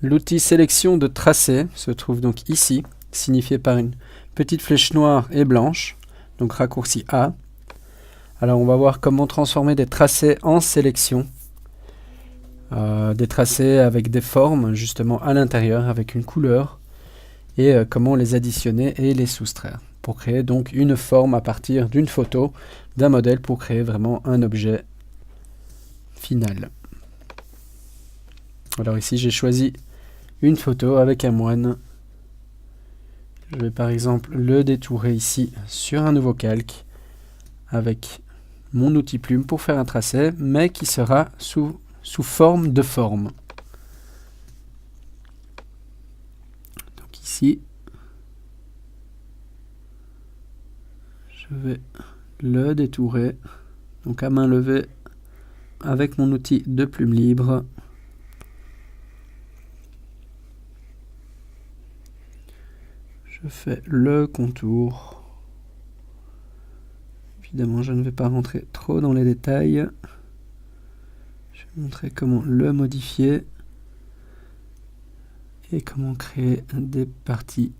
L'outil sélection de tracé se trouve donc ici, signifié par une petite flèche noire et blanche, donc raccourci A. Alors on va voir comment transformer des tracés en sélection. Des tracés avec des formes justement à l'intérieur, avec une couleur, et comment les additionner et les soustraire, pour créer donc une forme à partir d'une photo, d'un modèle, pour créer vraiment un objet final. Alors ici j'ai choisi une photo avec un moine. Je vais par exemple le détourer ici sur un nouveau calque avec mon outil plume pour faire un tracé, mais qui sera sous forme de forme. Donc ici, je vais le détourer, donc à main levée avec mon outil de plume libre. Je fais le contour. Évidemment, je ne vais pas rentrer trop dans les détails. Je vais montrer comment le modifier et comment créer des parties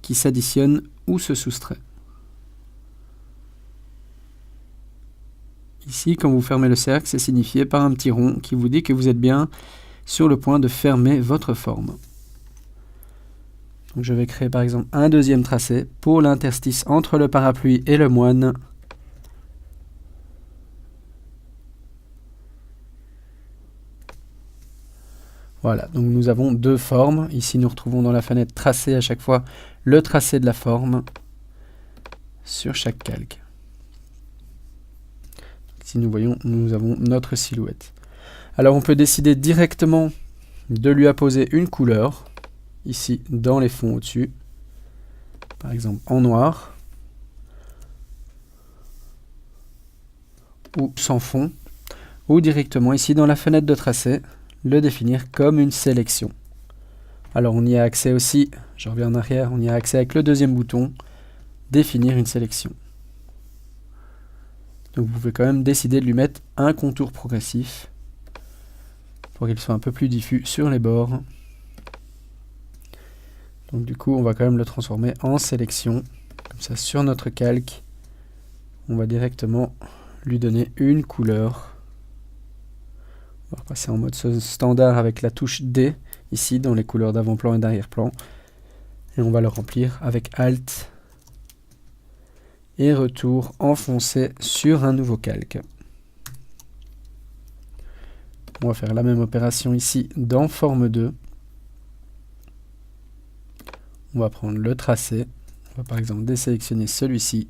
qui s'additionnent ou se soustraient. Ici, quand vous fermez le cercle, c'est signifié par un petit rond qui vous dit que vous êtes bien sur le point de fermer votre forme. Donc je vais créer par exemple un deuxième tracé pour l'interstice entre le parapluie et le moine. Voilà, donc nous avons deux formes. Ici, nous retrouvons dans la fenêtre tracé à chaque fois le tracé de la forme sur chaque calque. Ici, nous voyons, nous avons notre silhouette. Alors, on peut décider directement de lui apposer une couleur, ici, dans les fonds au-dessus. Par exemple, en noir. Ou sans fond. Ou directement, ici, dans la fenêtre de tracé, le définir comme une sélection. Alors on y a accès aussi, je reviens en arrière, on y a accès avec le deuxième bouton, définir une sélection. Donc vous pouvez quand même décider de lui mettre un contour progressif pour qu'il soit un peu plus diffus sur les bords. Donc du coup on va quand même le transformer en sélection, comme ça sur notre calque, on va directement lui donner une couleur. On va passer en mode standard avec la touche D, ici dans les couleurs d'avant-plan et d'arrière-plan. Et on va le remplir avec Alt et retour enfoncé sur un nouveau calque. On va faire la même opération ici dans forme 2. On va prendre le tracé. On va par exemple désélectionner celui-ci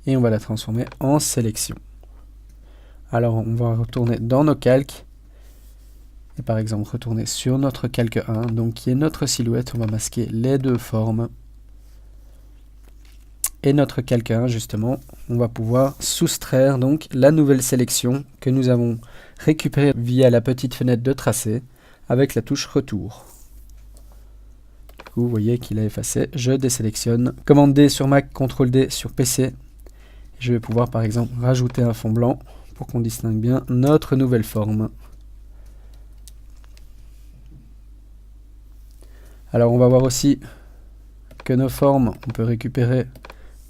et on va la transformer en sélection. Alors on va retourner dans nos calques. Et par exemple retourner sur notre calque 1, donc qui est notre silhouette, on va masquer les deux formes. Et notre calque 1 justement, on va pouvoir soustraire donc la nouvelle sélection que nous avons récupérée via la petite fenêtre de tracé avec la touche retour. Du coup vous voyez qu'il a effacé, je désélectionne, commande D sur Mac, CTRL D sur PC. Je vais pouvoir par exemple rajouter un fond blanc pour qu'on distingue bien notre nouvelle forme. Alors on va voir aussi que nos formes, on peut récupérer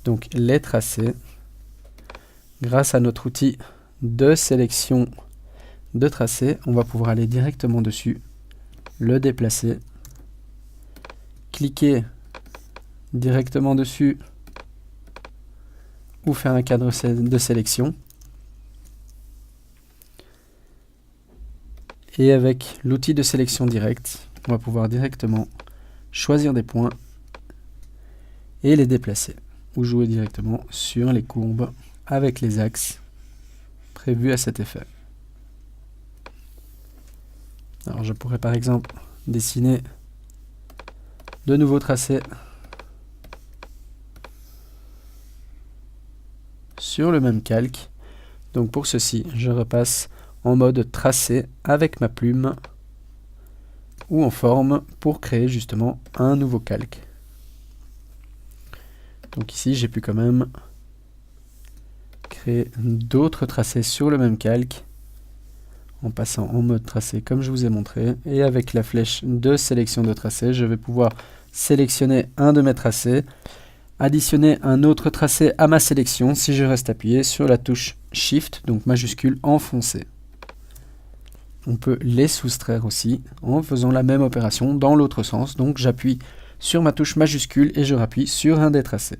donc les tracés grâce à notre outil de sélection de tracé. On va pouvoir aller directement dessus, le déplacer, cliquer directement dessus ou faire un cadre de sélection. Et avec l'outil de sélection directe, on va pouvoir directement choisir des points et les déplacer ou jouer directement sur les courbes avec les axes prévus à cet effet. Alors je pourrais par exemple dessiner de nouveaux tracés sur le même calque. Donc pour ceci, je repasse en mode tracé avec ma plume ou en forme pour créer justement un nouveau calque. Donc ici, j'ai pu quand même créer d'autres tracés sur le même calque en passant en mode tracé comme je vous ai montré. Et avec la flèche de sélection de tracé, je vais pouvoir sélectionner un de mes tracés, additionner un autre tracé à ma sélection si je reste appuyé sur la touche Shift, donc majuscule enfoncé. On peut les soustraire aussi en faisant la même opération dans l'autre sens, donc j'appuie sur ma touche majuscule et je rappuie sur un des tracés.